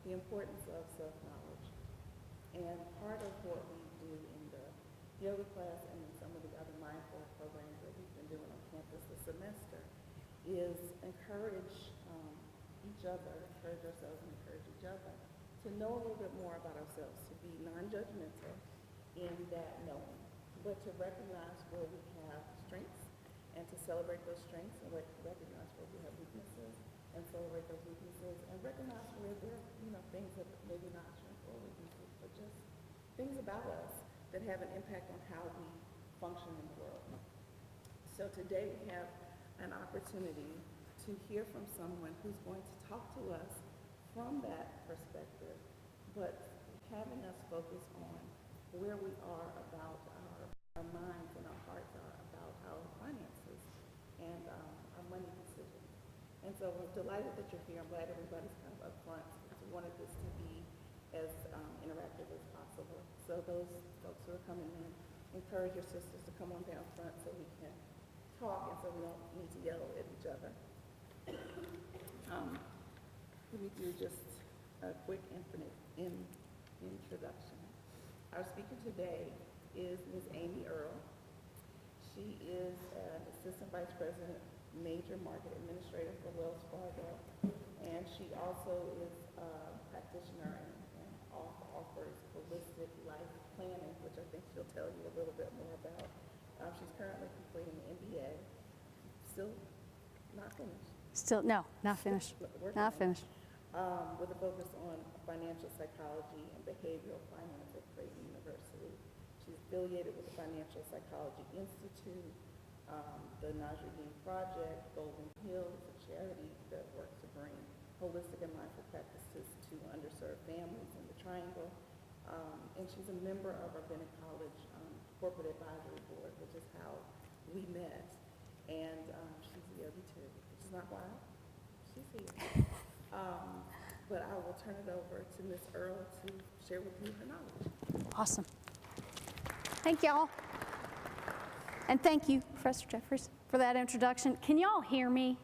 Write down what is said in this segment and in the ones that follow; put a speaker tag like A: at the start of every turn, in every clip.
A: the importance of self-knowledge. And part of what we do in the yoga class and in some of the other mindfulness programs that we've been doing on campus this semester is encourage each other, encourage ourselves and encourage each other to know a little bit more about ourselves, to be non-judgmental in that knowing, but to recognize where we have strengths and to celebrate those strengths and recognize where we have weaknesses and celebrate those weaknesses and recognize where there are, things that maybe not strengths or weaknesses, but just things about us that have an impact on how we function in the world. So today we have an opportunity to hear from someone who's going to talk to us from that perspective, but having us focus on where we are about our minds and our hearts are about our finances and our money decisions. And so we're delighted that you're here. I'm glad everybody's kind of up front because we wanted this to be as interactive as possible. So those folks who are coming in, encourage your sisters to come on down front so we can talk and so we don't need to yell at each other. Let me do just a quick introduction. Our speaker today is Ms. Amy Earle. She is an Assistant Vice President, Major Market Administrator for Wells Fargo, and she also is a practitioner and offers holistic life planning, which I think she'll tell you a little bit more about. She's currently completing an MBA, still not finished.
B: No, not finished. Not finished.
A: With a focus on financial psychology and behavioral finance at Creighton University. She's affiliated with the Financial Psychology Institute, the Najruddin Project, Golden Hills, a charity that works to bring holistic and mindful practices to underserved families in the Triangle. And she's a member of our Bennett College Corporate Advisory Board, which is how we met. And she's the other two. Which is not why she's here. But I will turn it over to Ms. Earle to share with you her knowledge.
B: Awesome. Thank y'all. And thank you, Professor Jeffries, for that introduction. Can y'all hear me?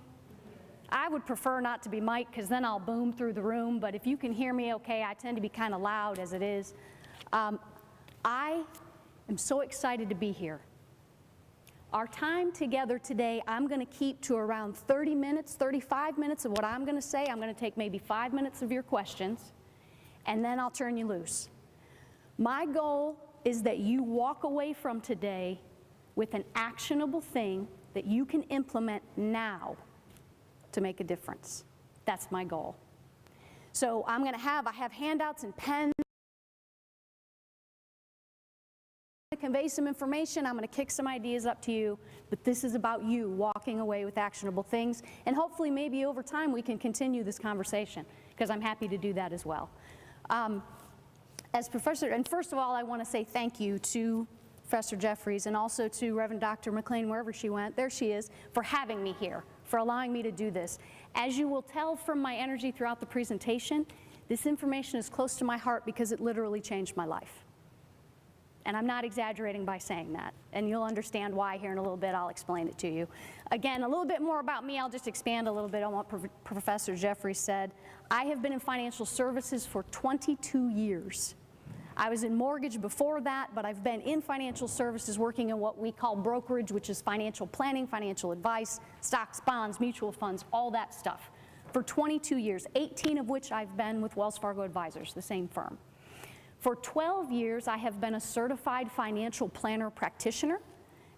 B: I would prefer not to be mic'd because then I'll boom through the room, but if you can hear me okay, I tend to be kind of loud as it is. I am so excited to be here. Our time together today, I'm going to keep to around 30 minutes, 35 minutes of what I'm going to say. I'm going to take maybe 5 minutes of your questions, and then I'll turn you loose. My goal is that you walk away from today with an actionable thing that you can implement now to make a difference. That's my goal. So I have handouts and pens. To convey some information, I'm going to kick some ideas up to you, but this is about you walking away with actionable things, and hopefully maybe over time we can continue this conversation, because I'm happy to do that as well. As Professor, and first of all, I want to say thank you to Professor Jeffries and also to Reverend Dr. McLean, wherever she went, there she is, for having me here, for allowing me to do this. As you will tell from my energy throughout the presentation, this information is close to my heart because it literally changed my life. And I'm not exaggerating by saying that. And you'll understand why here in a little bit. I'll explain it to you. Again, a little bit more about me. I'll just expand a little bit on what Professor Jeffries said. I have been in financial services for 22 years. I was in mortgage before that, but I've been in financial services working in what we call brokerage, which is financial planning, financial advice, stocks, bonds, mutual funds, all that stuff, for 22 years, 18 of which I've been with Wells Fargo Advisors, the same firm. For 12 years, I have been a certified financial planner practitioner.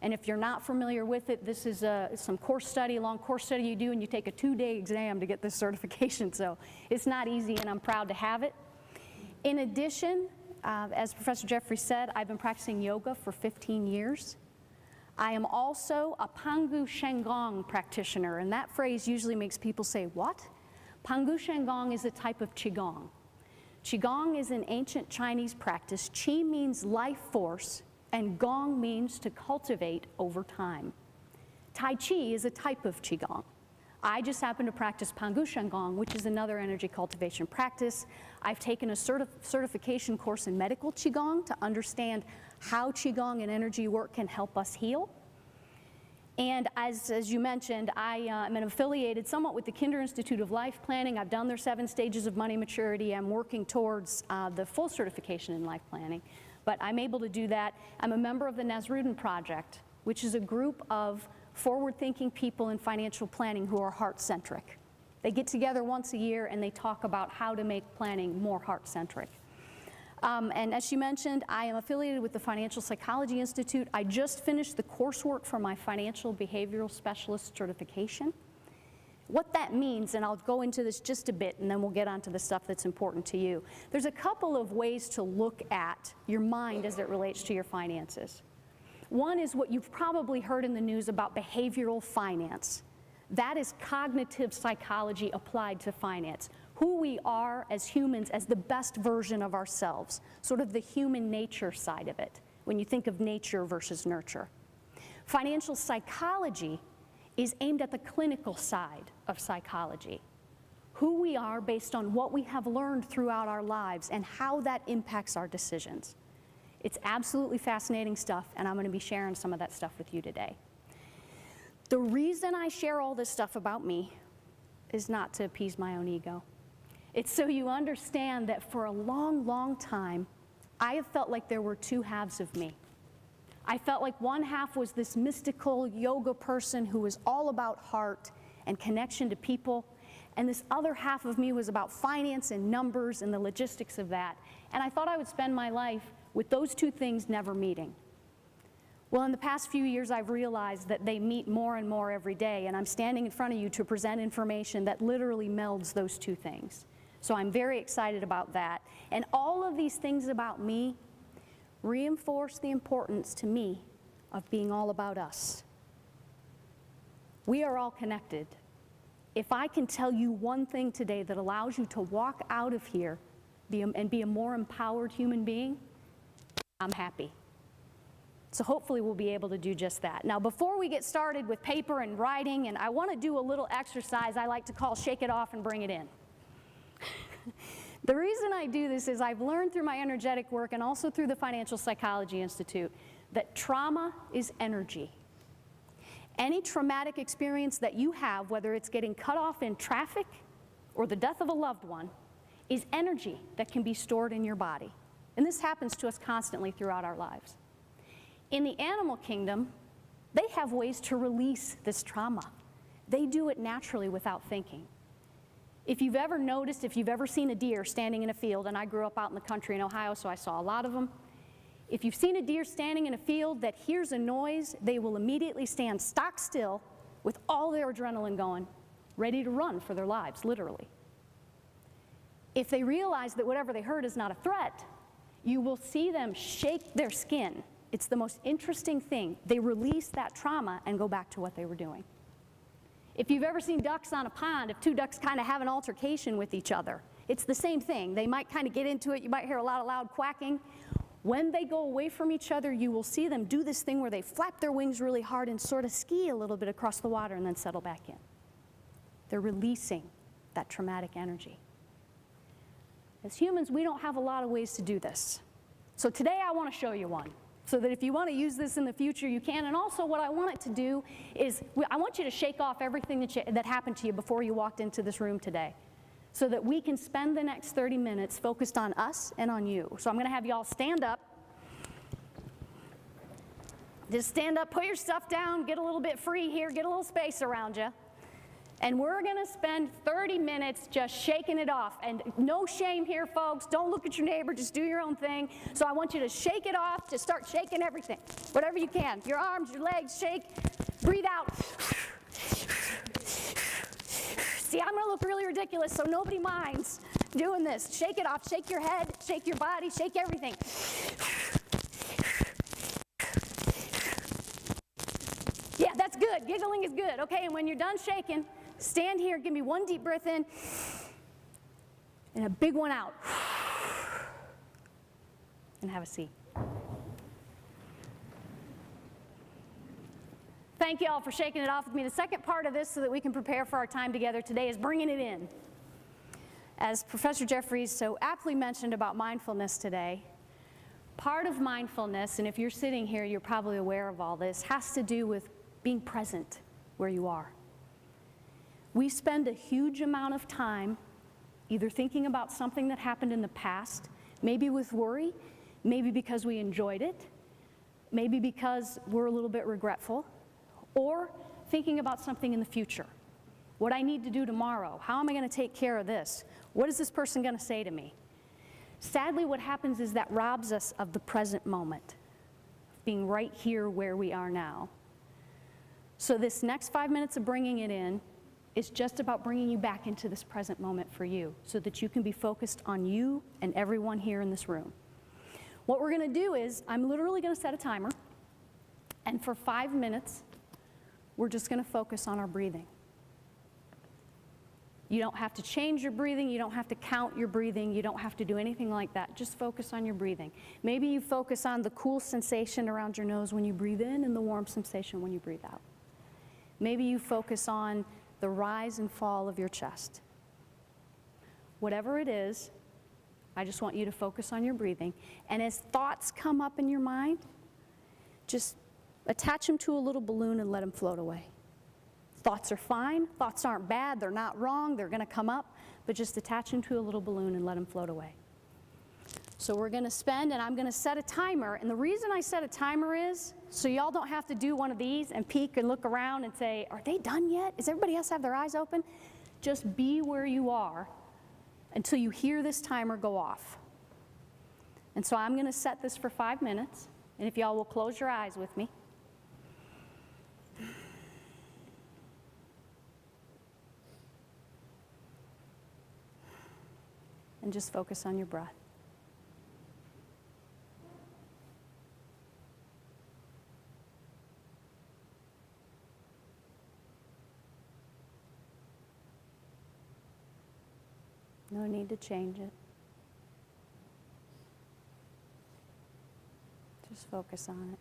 B: And if you're not familiar with it, this is some course study, long course study you do, and you take a 2-day exam to get this certification. So it's not easy, and I'm proud to have it. In addition, as Professor Jeffries said, I've been practicing yoga for 15 years. I am also a Pangu Shenggong practitioner, and that phrase usually makes people say, what? Pangu Shenggong is a type of Qigong. Qigong is an ancient Chinese practice. Qi means life force, and Gong means to cultivate over time. Tai Chi is a type of Qigong. I just happen to practice Pangu Shenggong, which is another energy cultivation practice. I've taken a certification course in medical Qigong to understand how Qigong and energy work can help us heal. And as you mentioned, I am affiliated somewhat with the Kinder Institute of Life Planning. I've done their 7 stages of money maturity. I'm working towards the full certification in life planning, but I'm able to do that. I'm a member of the Nasruddin Project, which is a group of forward-thinking people in financial planning who are heart-centric. They get together once a year and they talk about how to make planning more heart-centric. And as she mentioned, I am affiliated with the Financial Psychology Institute. I just finished the coursework for my Financial Behavioral Specialist certification. What that means, and I'll go into this just a bit and then we'll get onto the stuff that's important to you. There's a couple of ways to look at your mind as it relates to your finances. One is what you've probably heard in the news about behavioral finance. That is cognitive psychology applied to finance. Who we are as humans as the best version of ourselves, sort of the human nature side of it, when you think of nature versus nurture. Financial psychology is aimed at the clinical side of psychology. Who we are based on what we have learned throughout our lives and how that impacts our decisions. It's absolutely fascinating stuff, and I'm going to be sharing some of that stuff with you today. The reason I share all this stuff about me is not to appease my own ego. It's so you understand that for a long, long time, I have felt like there were 2 halves of me. I felt like one half was this mystical yoga person who was all about heart and connection to people, and this other half of me was about finance and numbers and the logistics of that. And I thought I would spend my life with those 2 things never meeting. Well, in the past few years, I've realized that they meet more and more every day, and I'm standing in front of you to present information that literally melds those 2 things. So I'm very excited about that. And all of these things about me reinforce the importance to me of being all about us. We are all connected. If I can tell you one thing today that allows you to walk out of here and be a more empowered human being, I'm happy. So hopefully we'll be able to do just that. Now, before we get started with paper and writing, and I want to do a little exercise I like to call shake it off and bring it in. The reason I do this is I've learned through my energetic work and also through the Financial Psychology Institute that trauma is energy. Any traumatic experience that you have, whether it's getting cut off in traffic or the death of a loved one, is energy that can be stored in your body. And this happens to us constantly throughout our lives. In the animal kingdom, they have ways to release this trauma. They do it naturally without thinking. If you've ever noticed, if you've ever seen a deer standing in a field, and I grew up out in the country in Ohio, so I saw a lot of them. If you've seen a deer standing in a field that hears a noise, they will immediately stand stock still with all their adrenaline going, ready to run for their lives, literally. If they realize that whatever they heard is not a threat, you will see them shake their skin. It's the most interesting thing. They release that trauma and go back to what they were doing. If you've ever seen ducks on a pond, if 2 ducks kind of have an altercation with each other, it's the same thing. They might kind of get into it. You might hear a lot of loud quacking. When they go away from each other, you will see them do this thing where they flap their wings really hard and sort of ski a little bit across the water and then settle back in. They're releasing that traumatic energy. As humans, we don't have a lot of ways to do this. So today I want to show you one, so that if you want to use this in the future, you can. And also what I want it to do is, I want you to shake off everything that happened to you before you walked into this room today, so that we can spend the next 30 minutes focused on us and on you. So I'm going to have you all stand up. Just stand up, put your stuff down, get a little bit free here, get a little space around you. And we're going to spend 30 minutes just shaking it off. And no shame here, folks. Don't look at your neighbor. Just do your own thing. So I want you to shake it off. Just start shaking everything, whatever you can. Your arms, your legs, shake. Breathe out. See, I'm going to look really ridiculous, so nobody minds doing this. Shake it off. Shake your head. Shake your body. Shake everything. Yeah, that's good. Giggling is good. Okay, and when you're done shaking, stand here, give me 1 deep breath in, and a big one out. And have a seat. Thank you all for shaking it off with me. The second part of this, so that we can prepare for our time together today, is bringing it in. As Professor Jeffries so aptly mentioned about mindfulness today, part of mindfulness, and if you're sitting here, you're probably aware of all this, has to do with being present where you are. We spend a huge amount of time either thinking about something that happened in the past, maybe with worry, maybe because we enjoyed it, maybe because we're a little bit regretful, or thinking about something in the future. What I need to do tomorrow, how am I going to take care of this? What is this person going to say to me? Sadly, what happens is that robs us of the present moment, being right here where we are now. So this next 5 minutes of bringing it in is just about bringing you back into this present moment for you so that you can be focused on you and everyone here in this room. What we're going to do is I'm literally going to set a timer, and for 5 minutes, we're just going to focus on our breathing. You don't have to change your breathing, you don't have to count your breathing, you don't have to do anything like that. Just focus on your breathing. Maybe you focus on the cool sensation around your nose when you breathe in and the warm sensation when you breathe out. Maybe you focus on the rise and fall of your chest. Whatever it is, I just want you to focus on your breathing. And as thoughts come up in your mind, just attach them to a little balloon and let them float away. Thoughts are fine, thoughts aren't bad, they're not wrong, they're going to come up, but just attach them to a little balloon and let them float away. So we're going to spend, and I'm going to set a timer, and the reason I set a timer is so y'all don't have to do one of these and peek and look around and say, are they done yet? Does everybody else have their eyes open? Just be where you are until you hear this timer go off. And so I'm going to set this for 5 minutes, and if y'all will close your eyes with me. And just focus on your breath. No need to change it. Just focus on it.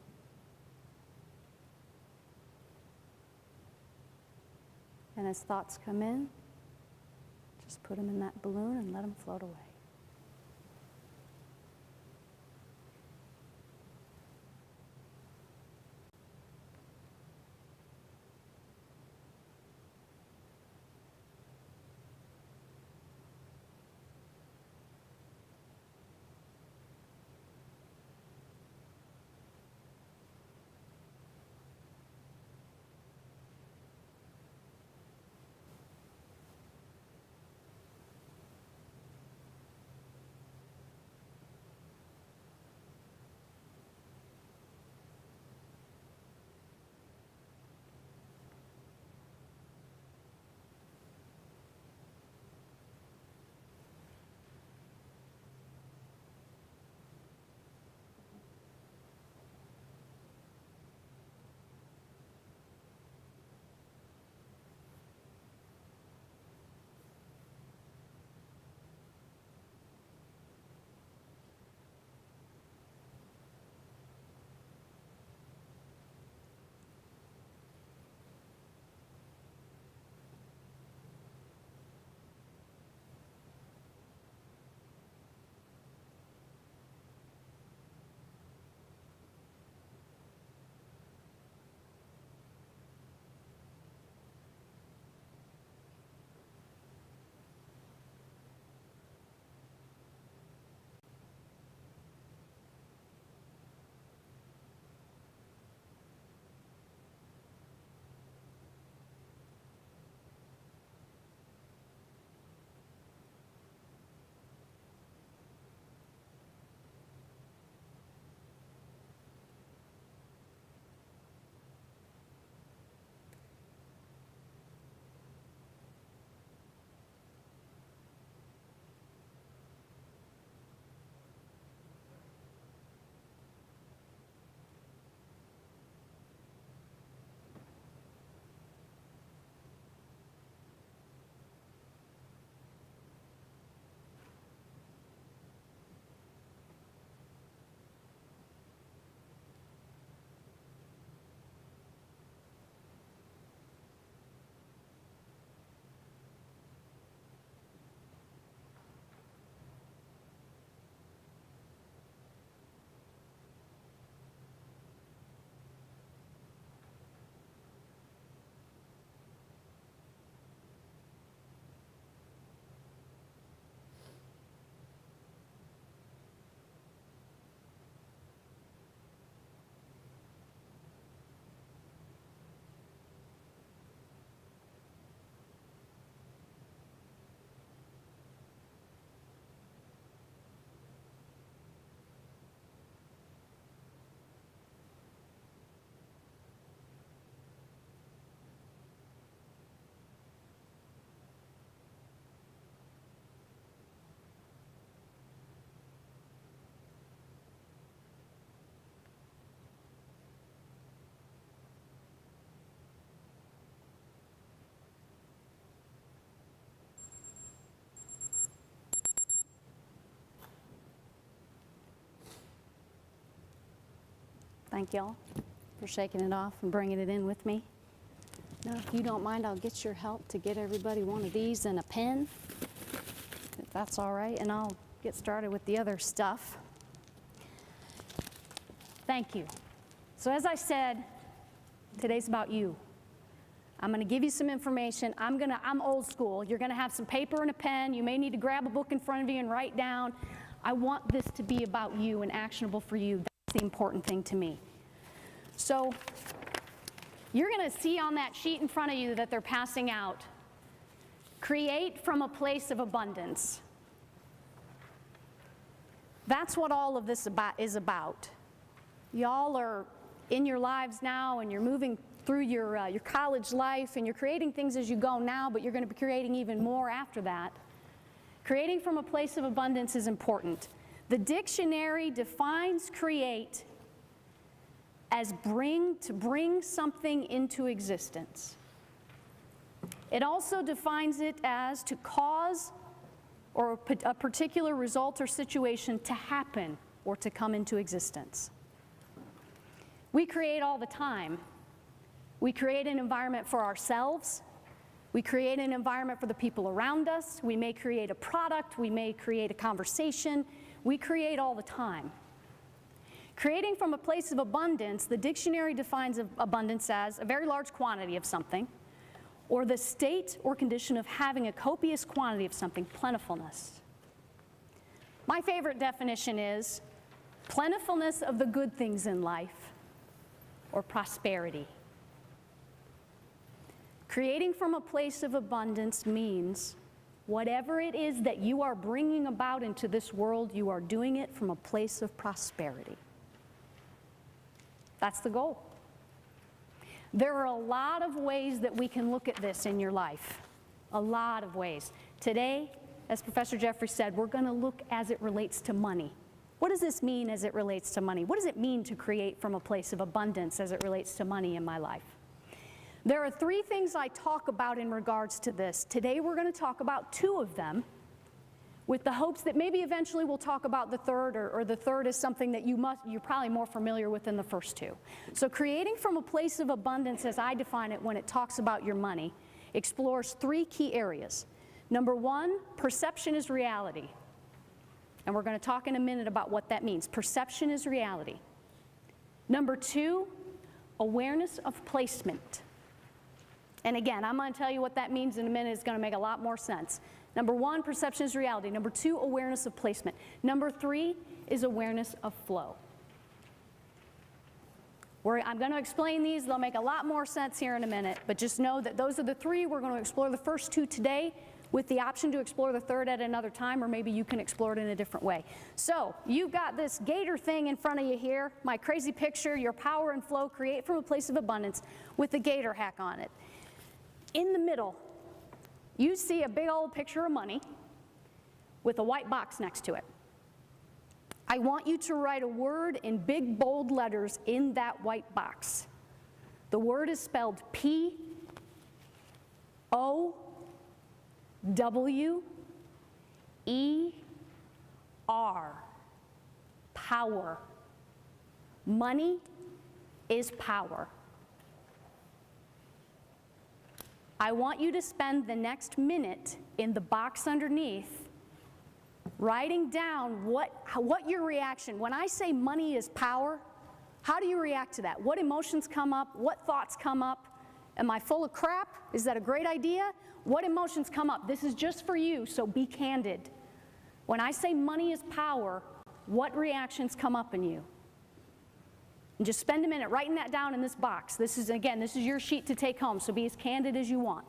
B: And as thoughts come in, just put them in that balloon and let them float away. Thank y'all for shaking it off and bringing it in with me. Now, if you don't mind, I'll get your help to get everybody one of these and a pen, if that's all right, and I'll get started with the other stuff. Thank you. So as I said, today's about you. I'm going to give you some information. I'm old school. You're going to have some paper and a pen. You may need to grab a book in front of you and write down. I want this to be about you and actionable for you. That's the important thing to me. So you're going to see on that sheet in front of you that they're passing out, create from a place of abundance. That's what all of this is about. Y'all are in your lives now, and you're moving through your college life, and you're creating things as you go now, but you're going to be creating even more after that. Creating from a place of abundance is important. The dictionary defines create as to bring something into existence. It also defines it as to cause or a particular result or situation to happen or to come into existence. We create all the time. We create an environment for ourselves. We create an environment for the people around us. We may create a product. We may create a conversation. We create all the time. Creating from a place of abundance, the dictionary defines abundance as a very large quantity of something, or the state or condition of having a copious quantity of something, plentifulness. My favorite definition is plentifulness of the good things in life, or prosperity. Creating from a place of abundance means whatever it is that you are bringing about into this world, you are doing it from a place of prosperity. That's the goal. There are a lot of ways that we can look at this in your life. A lot of ways. Today, as Professor Jeffrey said, we're going to look as it relates to money. What does this mean as it relates to money? What does it mean to create from a place of abundance as it relates to money in my life? There are three things I talk about in regards to this. Today we're going to talk about two of them with the hopes that maybe eventually we'll talk about the third, or the third is something that you're probably more familiar with than the first two. So creating from a place of abundance, as I define it when it talks about your money, explores three key areas. Number one, perception is reality. And we're going to talk in a minute about what that means. Perception is reality. Number two, awareness of placement. And again, I'm going to tell you what that means in a minute. It's going to make a lot more sense. Number one, perception is reality. Number two, awareness of placement. Number three is awareness of flow. I'm going to explain these. They'll make a lot more sense here in a minute, but just know that those are the three. We're going to explore the first two today with the option to explore the third at another time, or maybe you can explore it in a different way. So you've got this gator thing in front of you here, my crazy picture, your power and flow, create from a place of abundance with the gator hack on it. In the middle, you see a big old picture of money with a white box next to it. I want you to write a word in big bold letters in that white box. The word is spelled P-O-W-E-R. Power. Money is power. I want you to spend the next minute in the box underneath writing down what your reaction, when I say money is power, how do you react to that? What emotions come up? What thoughts come up? Am I full of crap? Is that a great idea? What emotions come up? This is just for you, so be candid. When I say money is power, what reactions come up in you? And just spend a minute writing that down in this box. This is your sheet to take home, so be as candid as you want.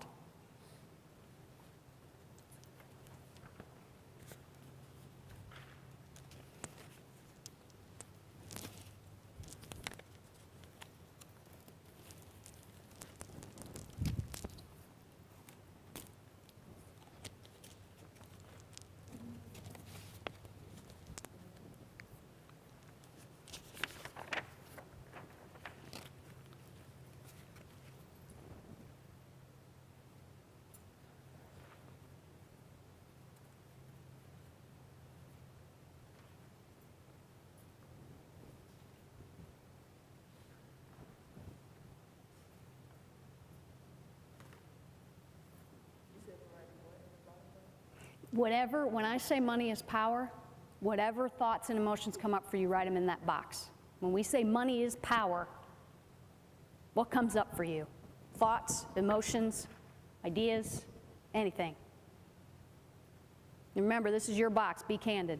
B: Whatever, when I say money is power, whatever thoughts and emotions come up for you, write them in that box. When we say money is power, what comes up for you? Thoughts, emotions, ideas, anything. And remember, this is your box. Be candid.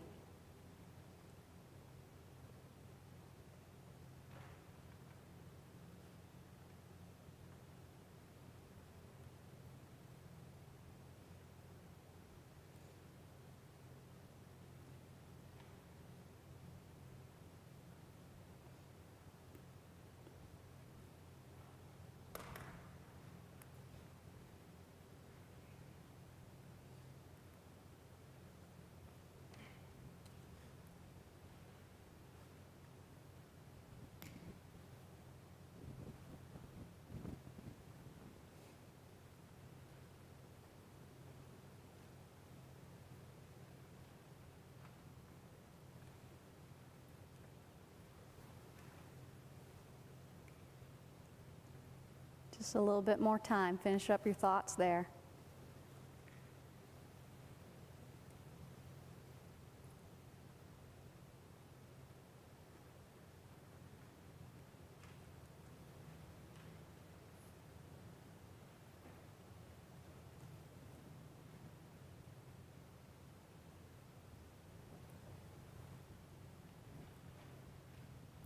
B: Just a little bit more time. Finish up your thoughts there.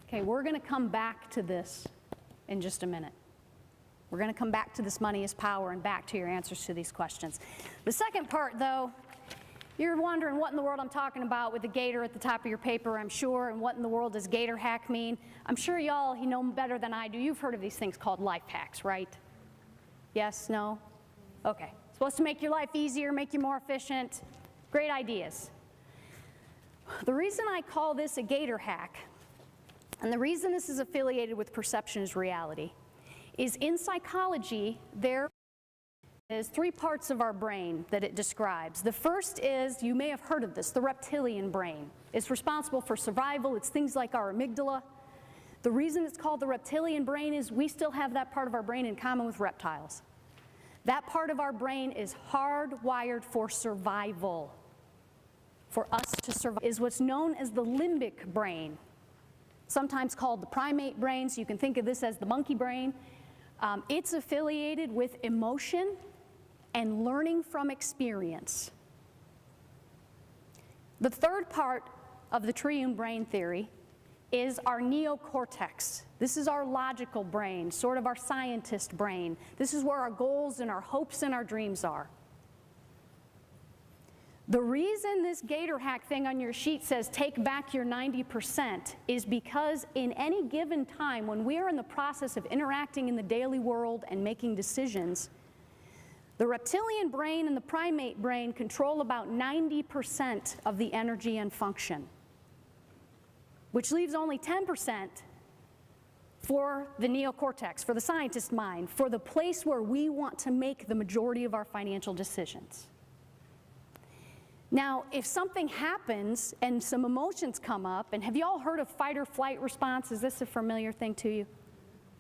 B: Okay, we're going to come back to this in just a minute. We're going to come back to this money is power and back to your answers to these questions. The second part, though, you're wondering what in the world I'm talking about with the gator at the top of your paper, I'm sure, and what in the world does gator hack mean? I'm sure y'all know better than I do. You've heard of these things called life hacks, right? Yes? No? Okay. Supposed to make your life easier, make you more efficient. Great ideas. The reason I call this a gator hack, and the reason this is affiliated with perception is reality, is in psychology, there is 3 parts of our brain that it describes. The first is, you may have heard of this, the reptilian brain. It's responsible for survival. It's things like our amygdala. The reason it's called the reptilian brain is we still have that part of our brain in common with reptiles. That part of our brain is hardwired for survival. For us to survive is what's known as the limbic brain, sometimes called the primate brain, so you can think of this as the monkey brain. It's affiliated with emotion and learning from experience. The third part of the triune brain theory is our neocortex. This is our logical brain, sort of our scientist brain. This is where our goals and our hopes and our dreams are. The reason this gator hack thing on your sheet says take back your 90% is because in any given time when we are in the process of interacting in the daily world and making decisions, the reptilian brain and the primate brain control about 90% of the energy and function, which leaves only 10% for the neocortex, for the scientist mind, for the place where we want to make the majority of our financial decisions. Now, if something happens and some emotions come up, and have you all heard of fight or flight response? Is this a familiar thing to you?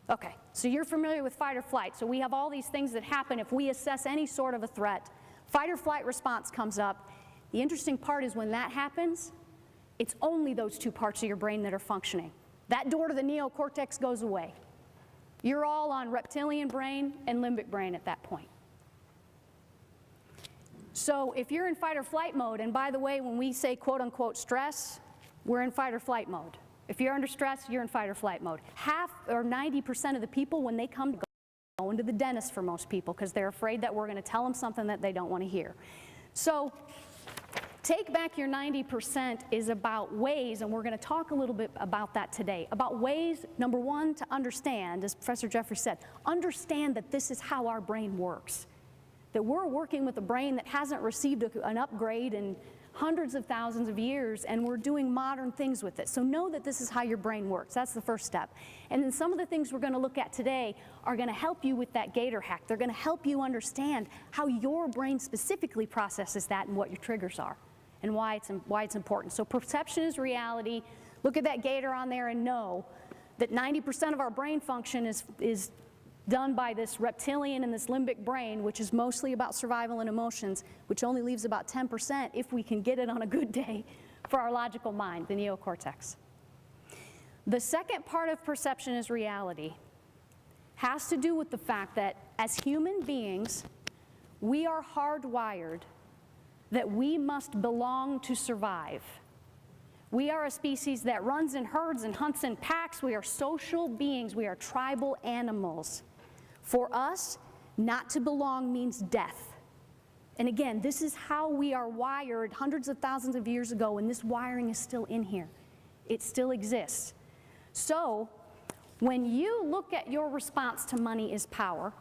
B: Okay, so you're familiar with fight or flight. So we have all these things that happen if we assess any sort of a threat. Fight or flight response comes up. The interesting part is when that happens, it's only those 2 parts of your brain that are functioning. That door to the neocortex goes away. You're all on reptilian brain and limbic brain at that point. So if you're in fight or flight mode, and by the way, when we say quote unquote stress, we're in fight or flight mode. If you're under stress, you're in fight or flight mode. Half or 90% of the people, when they come to go into the dentist for most people because they're afraid that we're going to tell them something that they don't want to hear. So take back your 90% is about ways, and we're going to talk a little bit about that today, about ways, number 1, to understand, as Professor Jeffrey said, understand that this is how our brain works. That we're working with a brain that hasn't received an upgrade in hundreds of thousands of years, and we're doing modern things with it. So know that this is how your brain works. That's the first step. And then some of the things we're going to look at today are going to help you with that gator hack. They're going to help you understand how your brain specifically processes that and what your triggers are and why it's important. So perception is reality. Look at that gator on there and know that 90% of our brain function is done by this reptilian and this limbic brain, which is mostly about survival and emotions, which only leaves about 10% if we can get it on a good day for our logical mind, the neocortex. The second part of perception is reality. Has to do with the fact that as human beings, we are hardwired that we must belong to survive. We are a species that runs in herds and hunts in packs. We are social beings. We are tribal animals. For us, not to belong means death. And again, this is how we are wired hundreds of thousands of years ago, and this wiring is still in here. It still exists. So, when you look at your response to money is power,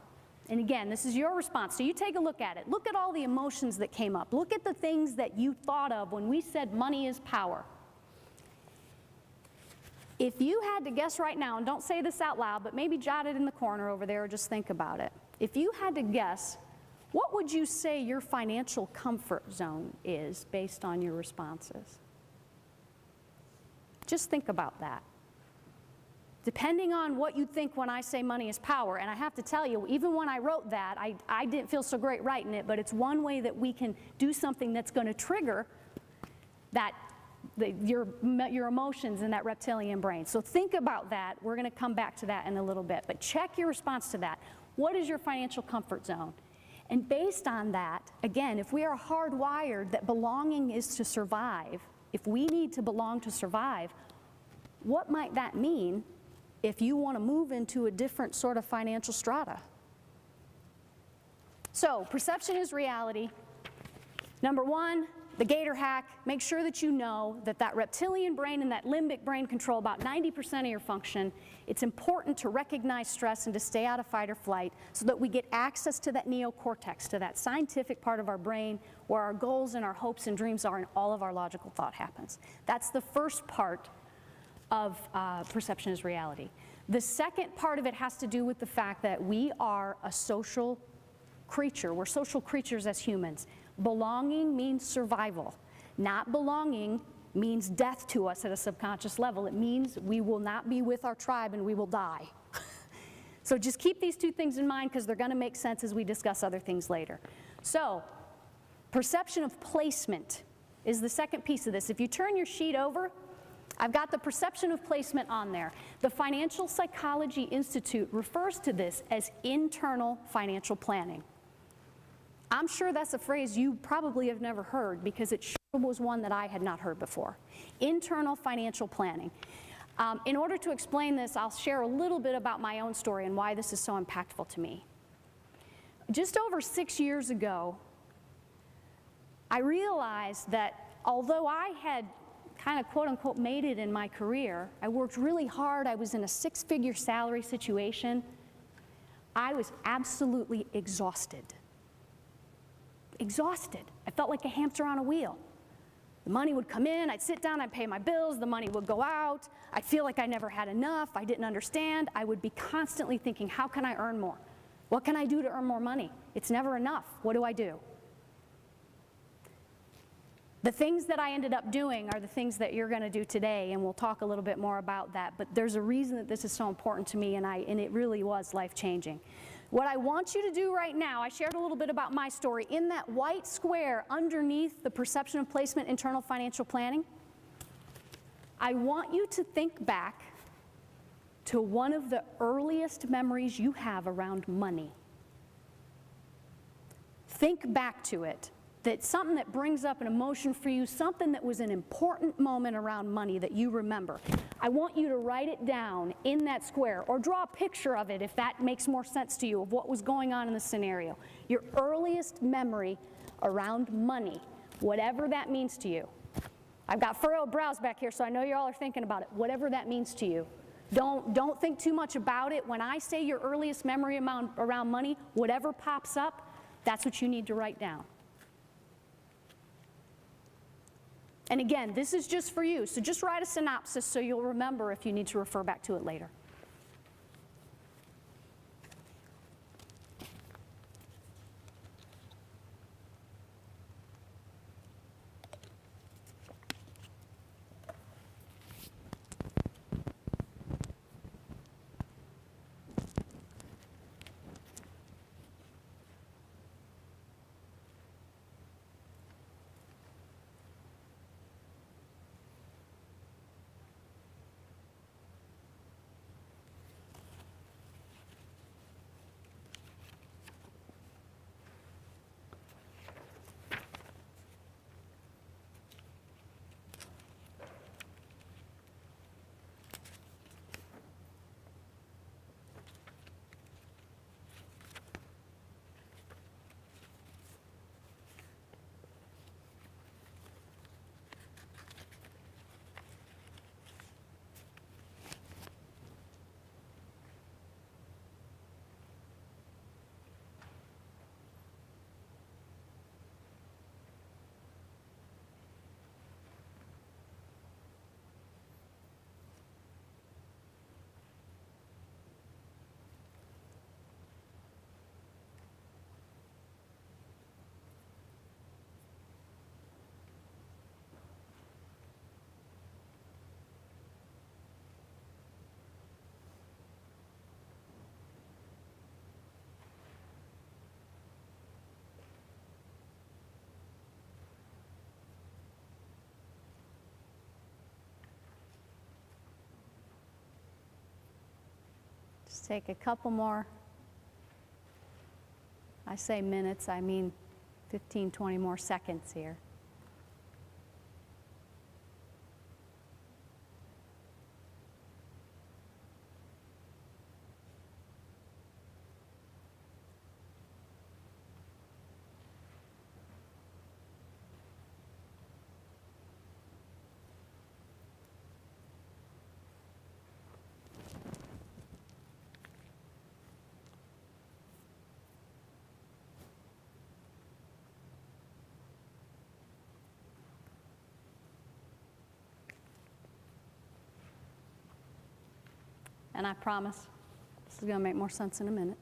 B: and again, this is your response, so you take a look at it. Look at all the emotions that came up. Look at the things that you thought of when we said money is power. If you had to guess right now, and don't say this out loud, but maybe jot it in the corner over there or just think about it. If you had to guess, what would you say your financial comfort zone is based on your responses? Just think about that. Depending on what you think when I say money is power, and I have to tell you, even when I wrote that, I didn't feel so great writing it, but it's one way that we can do something that's going to trigger that your emotions in that reptilian brain. So think about that. We're going to come back to that in a little bit. But check your response to that. What is your financial comfort zone? And based on that, again, if we are hardwired that belonging is to survive, if we need to belong to survive, what might that mean if you want to move into a different sort of financial strata? So, perception is reality. Number one, the gator hack, make sure that you know that that reptilian brain and that limbic brain control about 90% of your function. It's important to recognize stress and to stay out of fight or flight so that we get access to that neocortex, to that scientific part of our brain where our goals and our hopes and dreams are and all of our logical thought happens. That's the first part of perception is reality. The second part of it has to do with the fact that we are a social creature. We're social creatures as humans. Belonging means survival. Not belonging means death to us at a subconscious level. It means we will not be with our tribe and we will die. So just keep these two things in mind because they're going to make sense as we discuss other things later. So, perception of placement is the second piece of this. If you turn your sheet over, I've got the perception of placement on there. The Financial Psychology Institute refers to this as internal financial planning. I'm sure that's a phrase you probably have never heard because it sure was one that I had not heard before. Internal financial planning. In order to explain this, I'll share a little bit about my own story and why this is so impactful to me. Just over 6 years ago, I realized that although I had kind of quote-unquote made it in my career, I worked really hard, I was in a six-figure salary situation, I was absolutely exhausted. Exhausted. I felt like a hamster on a wheel. The money would come in, I'd sit down, I'd pay my bills, the money would go out, I'd feel like I never had enough, I didn't understand, I would be constantly thinking, how can I earn more? What can I do to earn more money? It's never enough. What do I do? The things that I ended up doing are the things that you're going to do today, and we'll talk a little bit more about that, but there's a reason that this is so important to me, and it really was life-changing. What I want you to do right now, I shared a little bit about my story. In that white square underneath the perception of placement, internal financial planning, I want you to think back to one of the earliest memories you have around money. Think back to it. That's something that brings up an emotion for you, something that was an important moment around money that you remember. I want you to write it down in that square or draw a picture of it if that makes more sense to you of what was going on in the scenario. Your earliest memory around money, whatever that means to you. I've got furrowed brows back here, so I know you all are thinking about it. Whatever that means to you. Don't think too much about it. When I say your earliest memory around money, whatever pops up, that's what you need to write down. And again, this is just for you, so just write a synopsis so you'll remember if you need to refer back to it later. take a couple more, I say minutes, I mean 15, 20 more seconds here. And I promise this is going to make more sense in a minute.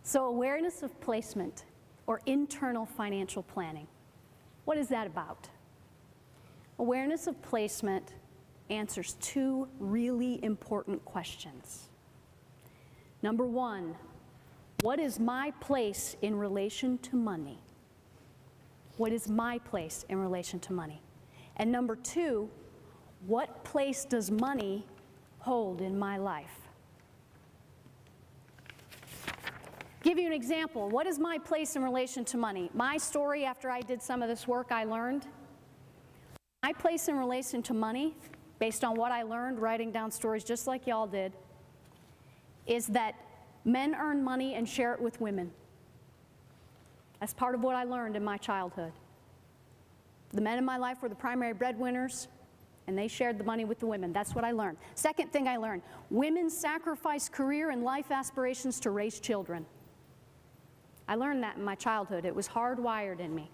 B: So awareness of placement, or internal financial planning. What is that about? Awareness of placement answers two really important questions. Number one, what is my place in relation to money? What is my place in relation to money? And number two, what place does money hold in my life? Give you an example. What is my place in relation to money? My story, after I did some of this work, I learned my place in relation to money, based on what I learned writing down stories just like y'all did, is that men earn money and share it with women. That's part of what I learned in my childhood. The men in my life were the primary breadwinners, and they shared the money with the women. That's what I learned. Second thing I learned, women sacrifice career and life aspirations to raise children. I learned that in my childhood. It was hardwired in me.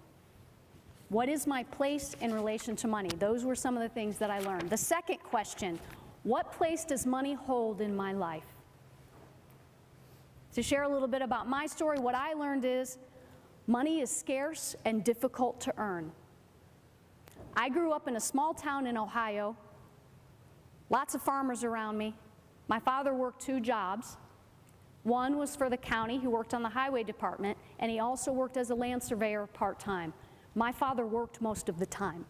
B: What is my place in relation to money? Those were some of the things that I learned. The second question, what place does money hold in my life? To share a little bit about my story, what I learned is money is scarce and difficult to earn. I grew up in a small town in Ohio, lots of farmers around me. My father worked 2 jobs. One was for the county, he worked on the highway department, and he also worked as a land surveyor part-time. My father worked most of the time.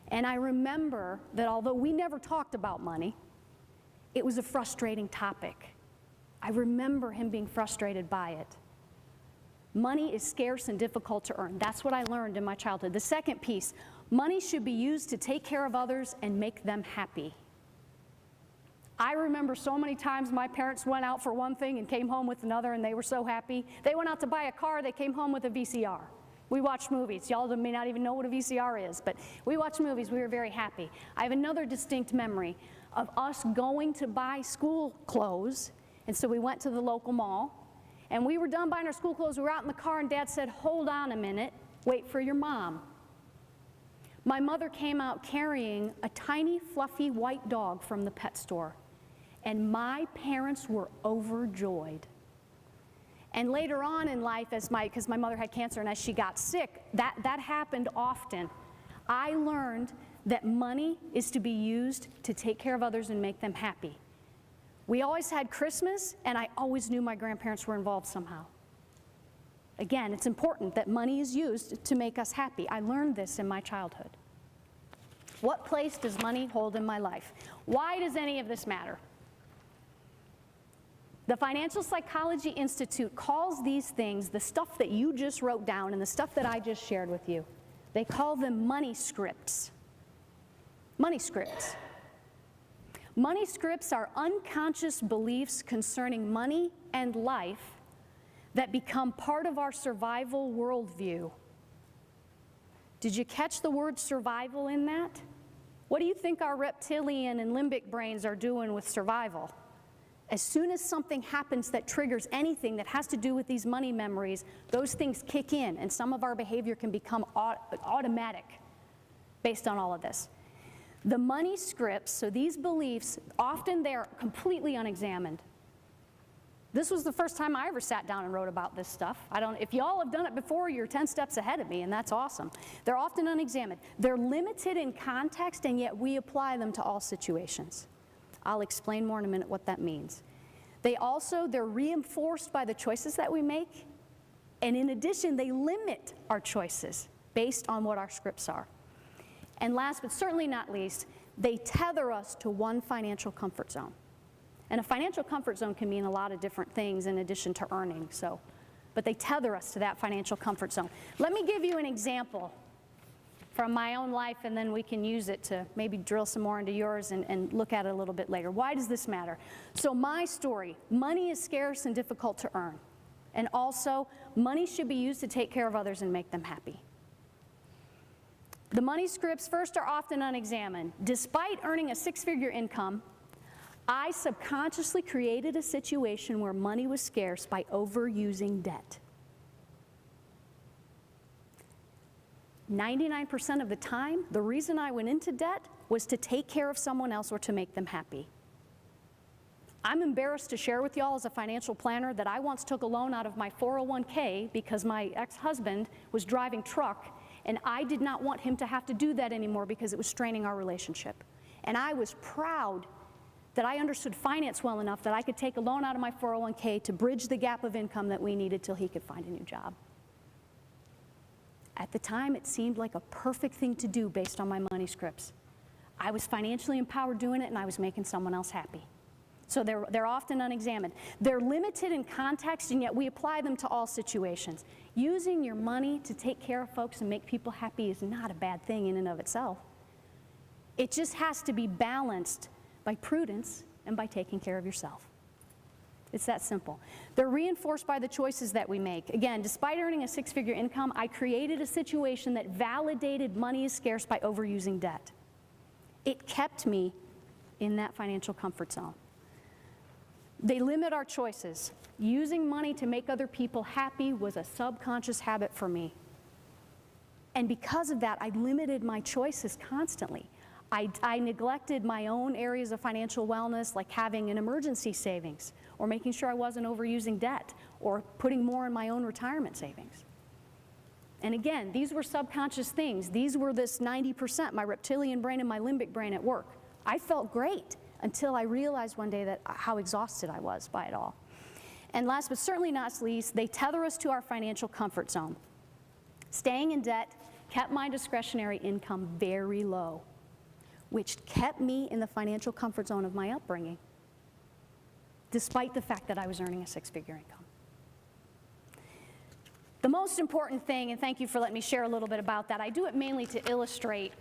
B: And I remember that although we never talked about money, it was a frustrating topic. I remember him being frustrated by it. Money is scarce and difficult to earn. That's what I learned in my childhood. The second piece, money should be used to take care of others and make them happy. I remember so many times my parents went out for one thing and came home with another, and they were so happy. They went out to buy a car, they came home with a VCR. We watched movies. Y'all may not even know what a VCR is, but we watched movies. We were very happy. I have another distinct memory of us going to buy school clothes, and so we went to the local mall, and we were done buying our school clothes. We were out in the car, and Dad said, "Hold on a minute, wait for your mom." My mother came out carrying a tiny, fluffy white dog from the pet store, and my parents were overjoyed. And later on in life, because my mother had cancer, and as she got sick, that happened often. I learned that money is to be used to take care of others and make them happy. We always had Christmas, and I always knew my grandparents were involved somehow. Again, it's important that money is used to make us happy. I learned this in my childhood. What place does money hold in my life? Why does any of this matter? The Financial Psychology Institute calls these things, the stuff that you just wrote down and the stuff that I just shared with you, they call them money scripts. Money scripts. Money scripts are unconscious beliefs concerning money and life that become part of our survival worldview. Did you catch the word survival in that? What do you think our reptilian and limbic brains are doing with survival? As soon as something happens that triggers anything that has to do with these money memories, those things kick in, and some of our behavior can become automatic based on all of this. The money scripts, so these beliefs, often they're completely unexamined. This was the first time I ever sat down and wrote about this stuff. If y'all have done it before, you're 10 steps ahead of me, and that's awesome. They're often unexamined. They're limited in context, and yet we apply them to all situations. I'll explain more in a minute what that means. They're reinforced by the choices that we make, and in addition, they limit our choices based on what our scripts are. And last but certainly not least, they tether us to one financial comfort zone. And a financial comfort zone can mean a lot of different things in addition to earning, so, but they tether us to that financial comfort zone. Let me give you an example from my own life, and then we can use it to maybe drill some more into yours and look at it a little bit later. Why does this matter? So my story, money is scarce and difficult to earn. And also, money should be used to take care of others and make them happy. The money scripts first are often unexamined. Despite earning a six-figure income, I subconsciously created a situation where money was scarce by overusing debt. 99% of the time, the reason I went into debt was to take care of someone else or to make them happy. I'm embarrassed to share with y'all as a financial planner that I once took a loan out of my 401k because my ex-husband was driving truck, and I did not want him to have to do that anymore because it was straining our relationship. And I was proud that I understood finance well enough that I could take a loan out of my 401k to bridge the gap of income that we needed till he could find a new job. At the time, it seemed like a perfect thing to do based on my money scripts. I was financially empowered doing it, and I was making someone else happy. So they're often unexamined. They're limited in context, and yet we apply them to all situations. Using your money to take care of folks and make people happy is not a bad thing in and of itself. It just has to be balanced by prudence and by taking care of yourself. It's that simple. They're reinforced by the choices that we make. Again, despite earning a six-figure income, I created a situation that validated money is scarce by overusing debt. It kept me in that financial comfort zone. They limit our choices. Using money to make other people happy was a subconscious habit for me. And because of that, I limited my choices constantly. I neglected my own areas of financial wellness, like having an emergency savings, or making sure I wasn't overusing debt, or putting more in my own retirement savings. And again, these were subconscious things. These were this 90%, my reptilian brain and my limbic brain at work. I felt great until I realized one day that how exhausted I was by it all. And last but certainly not least, they tether us to our financial comfort zone. Staying in debt kept my discretionary income very low, which kept me in the financial comfort zone of my upbringing, despite the fact that I was earning a six-figure income. The most important thing, and thank you for letting me share a little bit about that, I do it mainly to illustrate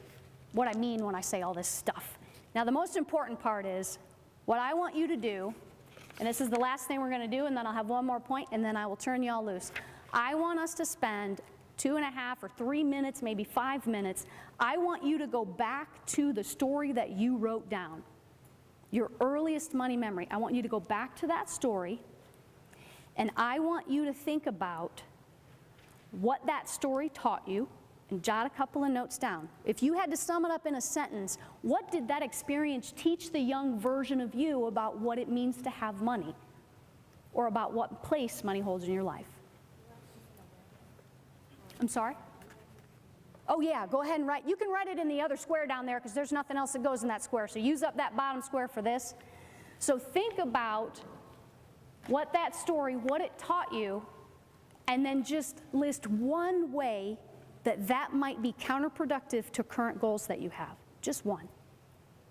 B: what I mean when I say all this stuff. Now, the most important part is what I want you to do, and this is the last thing we're going to do, and then I'll have one more point, and then I will turn you all loose. I want us to spend 2.5 or 3 minutes, maybe 5 minutes. I want you to go back to the story that you wrote down, your earliest money memory. I want you to go back to that story, and I want you to think about what that story taught you, and jot a couple of notes down. If you had to sum it up in a sentence, what did that experience teach the young version of you about what it means to have money, or about what place money holds in your life? I'm sorry? Oh yeah, go ahead and write. You can write it in the other square down there because there's nothing else that goes in that square. So use up that bottom square for this. So think about what that story, what it taught you, and then just list one way that might be counterproductive to current goals that you have. Just one.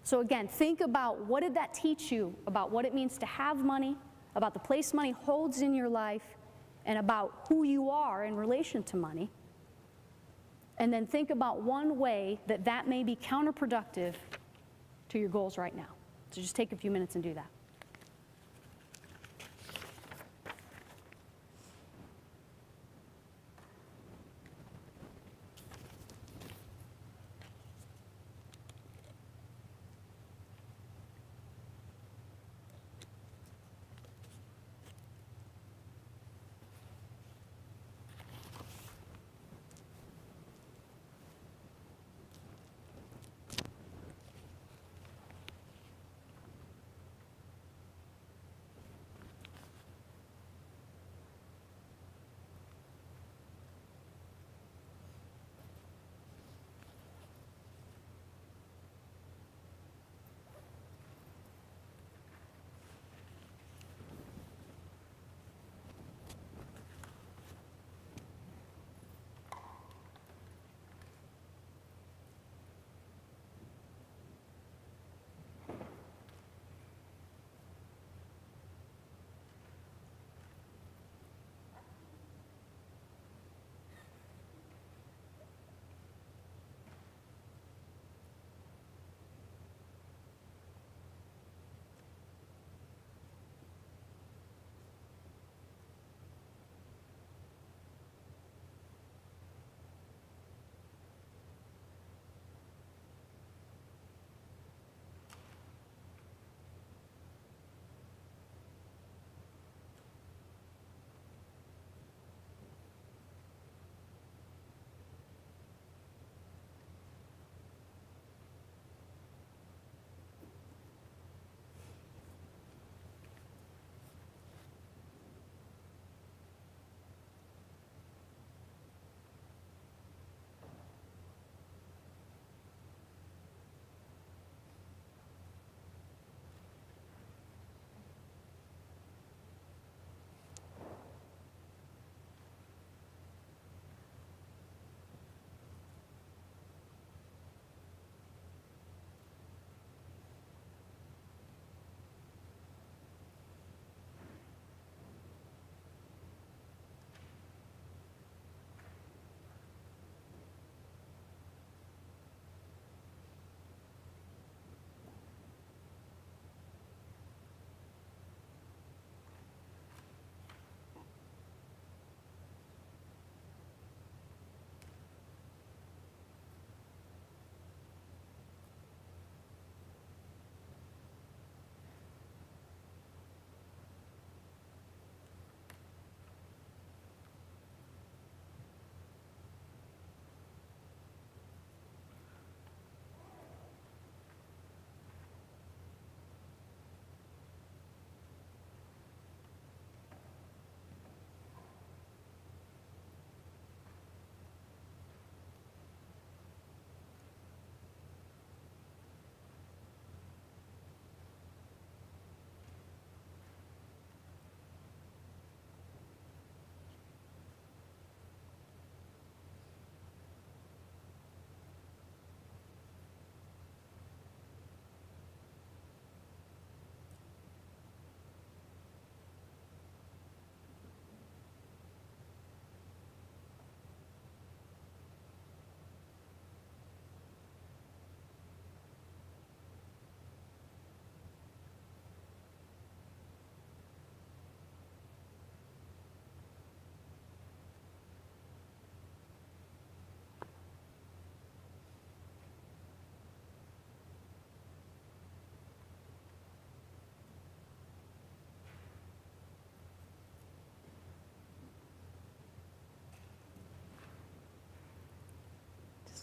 B: So again, think about what did that teach you about what it means to have money, about the place money holds in your life, and about who you are in relation to money. And then think about one way that may be counterproductive to your goals right now. So just take a few minutes and do that.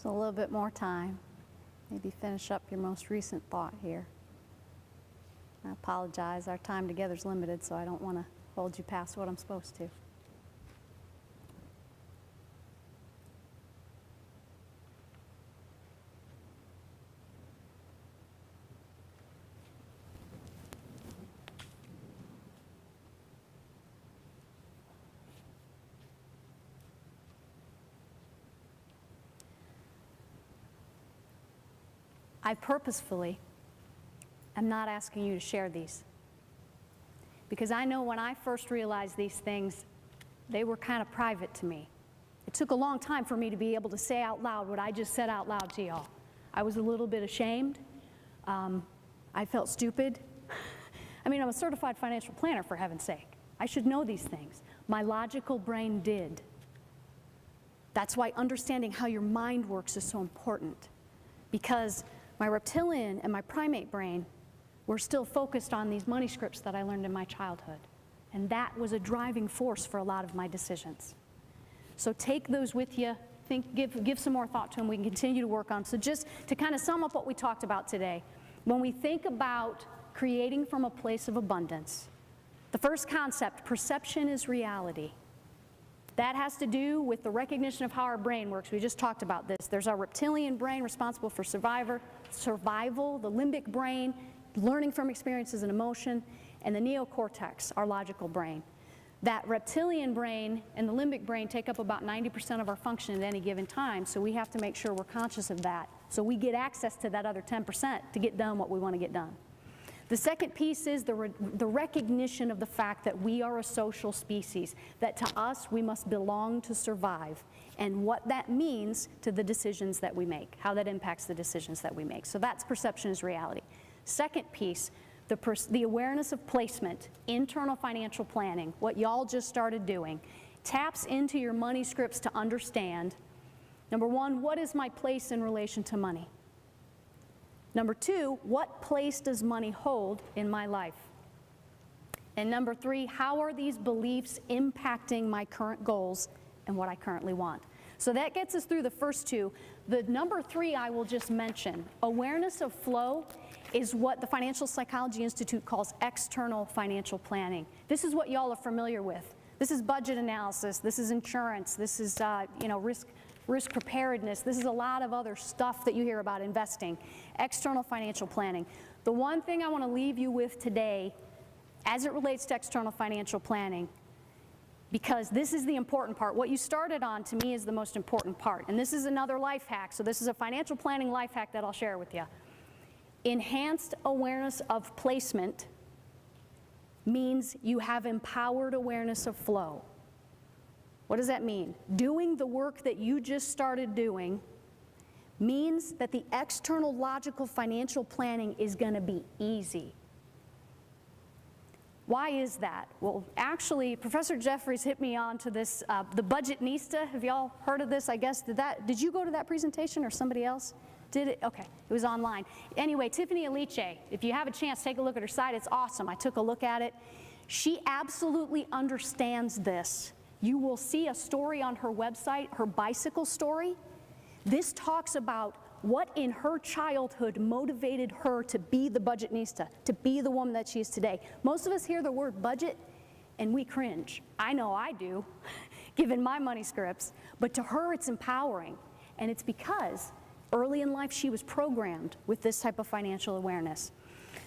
B: Just a little bit more time. Maybe finish up your most recent thought here. I apologize, our time together is limited, so I don't want to hold you past what I'm supposed to. I purposefully am not asking you to share these, because I know when I first realized these things, they were kind of private to me. It took a long time for me to be able to say out loud what I just said out loud to y'all. I was a little bit ashamed. I felt stupid. I mean, I'm a certified financial planner, for heaven's sake. I should know these things. My logical brain did. That's why understanding how your mind works is so important, because my reptilian and my primate brain were still focused on these money scripts that I learned in my childhood. And that was a driving force for a lot of my decisions. So take those with you, give some more thought to them, we can continue to work on. So just to kind of sum up what we talked about today, when we think about creating from a place of abundance, the first concept, perception is reality. That has to do with the recognition of how our brain works. We just talked about this. There's our reptilian brain responsible for survival, the limbic brain, learning from experiences and emotion, and the neocortex, our logical brain. That reptilian brain and the limbic brain take up about 90% of our function at any given time, so we have to make sure we're conscious of that, so we get access to that other 10% to get done what we want to get done. The second piece is the recognition of the fact that we are a social species, that to us we must belong to survive, and what that means to the decisions that we make, how that impacts the decisions that we make. So that's perception is reality. Second piece, the awareness of placement, internal financial planning, what y'all just started doing, taps into your money scripts to understand, number one, what is my place in relation to money? Number two, what place does money hold in my life? And number three, how are these beliefs impacting my current goals and what I currently want? So that gets us through the first two. The number three I will just mention, awareness of flow, is what the Financial Psychology Institute calls external financial planning. This is what y'all are familiar with. This is budget analysis, this is insurance, this is risk preparedness. This is a lot of other stuff that you hear about investing. External financial planning. The one thing I want to leave you with today as it relates to external financial planning, because this is the important part. What you started on to me is the most important part. And this is another life hack. So this is a financial planning life hack that I'll share with you. Enhanced awareness of placement means you have empowered awareness of flow. What does that mean? Doing the work that you just started doing means that the external logical financial planning is going to be easy. Why is that? Well, actually, Professor Jeffries hit me on to this, the Budgetnista. Have y'all heard of this, I guess? Did you go to that presentation or somebody else? Did it? Okay, it was online. Anyway, Tiffany Aliche, if you have a chance, take a look at her site. It's awesome. I took a look at it. She absolutely understands this. You will see a story on her website, her bicycle story. This talks about what in her childhood motivated her to be the Budgetnista, to be the woman that she is today. Most of us hear the word budget and we cringe. I know I do, given my money scripts, but to her it's empowering. And it's because early in life she was programmed with this type of financial awareness.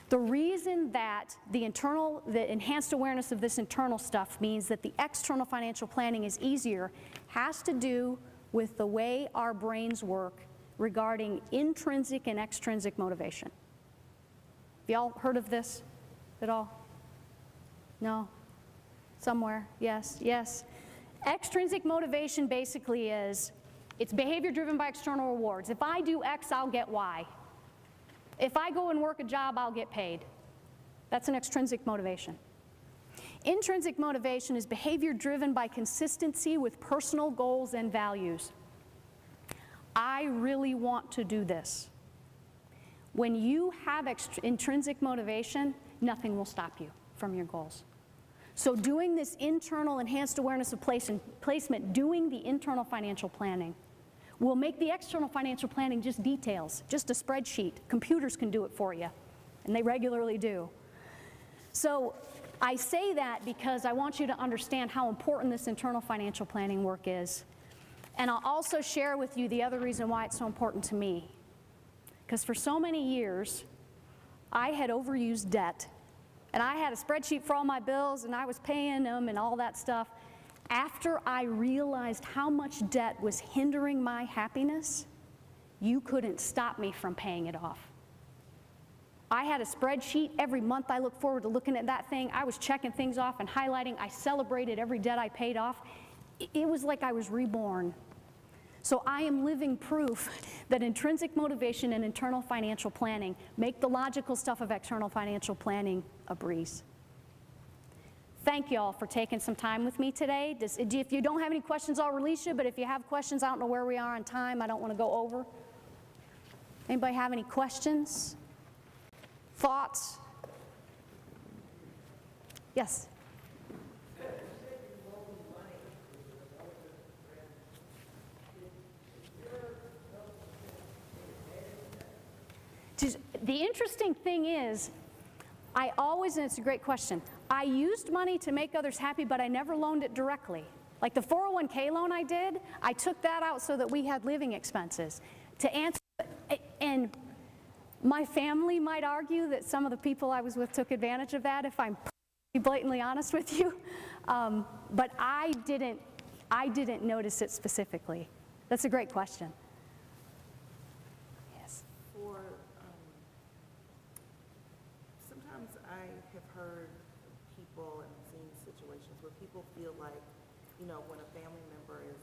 B: The reason that the enhanced awareness of this internal stuff means that the external financial planning is easier has to do with the way our brains work regarding intrinsic and extrinsic motivation. Have y'all heard of this at all? No? Somewhere? Yes? Yes? Extrinsic motivation basically is, it's behavior driven by external rewards. If I do X, I'll get Y. If I go and work a job, I'll get paid. That's an extrinsic motivation. Intrinsic motivation is behavior driven by consistency with personal goals and values. I really want to do this. When you have intrinsic motivation, nothing will stop you from your goals. So doing this internal enhanced awareness of placement, doing the internal financial planning, We'll make the external financial planning just details, just a spreadsheet. Computers can do it for you, and they regularly do. So I say that because I want you to understand how important this internal financial planning work is. And I'll also share with you the other reason why it's so important to me. Because for so many years, I had overused debt, and I had a spreadsheet for all my bills, and I was paying them and all that stuff. After I realized how much debt was hindering my happiness, you couldn't stop me from paying it off. I had a spreadsheet. Every month I looked forward to looking at that thing. I was checking things off and highlighting. I celebrated every debt I paid off. It was like I was reborn. So I am living proof that intrinsic motivation and internal financial planning make the logical stuff of external financial planning a breeze. Thank you all for taking some time with me today. If you don't have any questions, I'll release you, but if you have questions, I don't know where we are on time. I don't want to go over. Anybody have any questions? Thoughts? Yes? The interesting thing is, I always, and it's a great question, I used money to make others happy, but I never loaned it directly. Like the 401k loan I did, I took that out so that we had living expenses. To answer, and my family might argue that some of the people I was with took advantage of that, if I'm blatantly honest with you, but I didn't notice it specifically. That's a great question.
A: Sometimes I have heard people and seen situations where people feel like, you know, when a family member is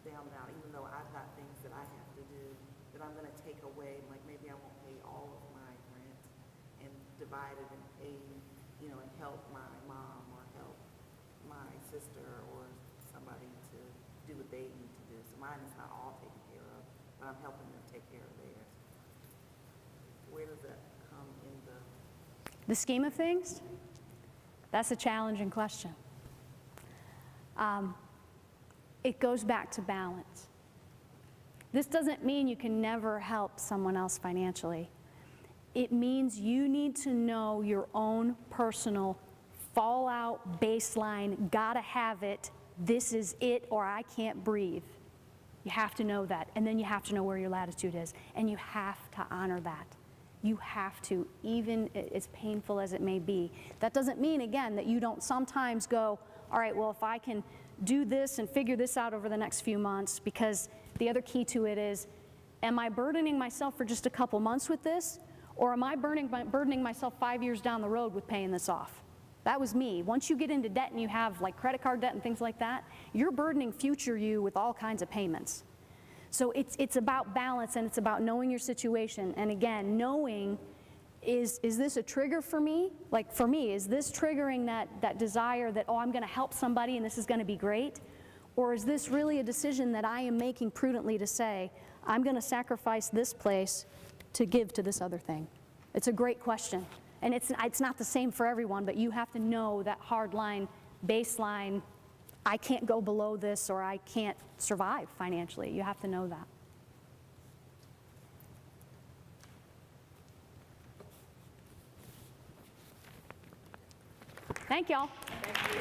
A: down and out, even though I've got things that I have to do, that I'm going to take away, like maybe I won't pay all of my rent and divide it and pay, you know, and help my mom or help my sister or somebody to do what they need to do. So mine is not all taken care of, but I'm helping them take care of theirs. Where does that come in
B: the scheme of things? That's a challenging question. It goes back to balance. This doesn't mean you can never help someone else financially. It means you need to know your own personal fallout baseline, gotta have it, this is it, or I can't breathe. You have to know that, and then you have to know where your latitude is, and you have to honor that. You have to, even as painful as it may be. That doesn't mean, again, that you don't sometimes go, all right, well, if I can do this and figure this out over the next few months, because the other key to it is, am I burdening myself for just a couple months with this, or am I burdening myself 5 years down the road with paying this off? That was me. Once you get into debt and you have like credit card debt and things like that, you're burdening future you with all kinds of payments. So it's about balance, and it's about knowing your situation. And again, knowing, is this a trigger for me? Like for me, is this triggering that desire that, oh, I'm going to help somebody and this is going to be great? Or is this really a decision that I am making prudently to say, I'm going to sacrifice this place to give to this other thing? It's a great question. And it's not the same for everyone, but you have to know that hard line, baseline, I can't go below this, or I can't survive financially. You have to know that. Thank y'all.
C: Thank you.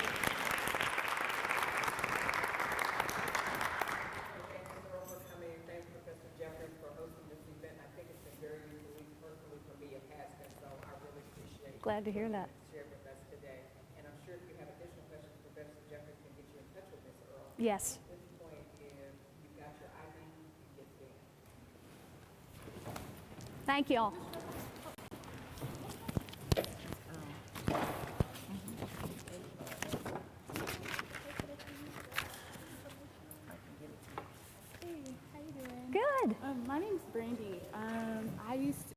C: Thank Professor Jeffries for hosting this event. I think it's been very useful. Personally, for me, it has been, so I really appreciate
B: Glad to hear that.
C: Shared with us today. And I'm sure if you have additional questions, Professor Jeffries can get you in touch with Ms. Earl.
B: Yes.
C: At this point, if you've got your ID, you can get there.
B: Thank y'all. Good.
D: My name's Brandy. I used to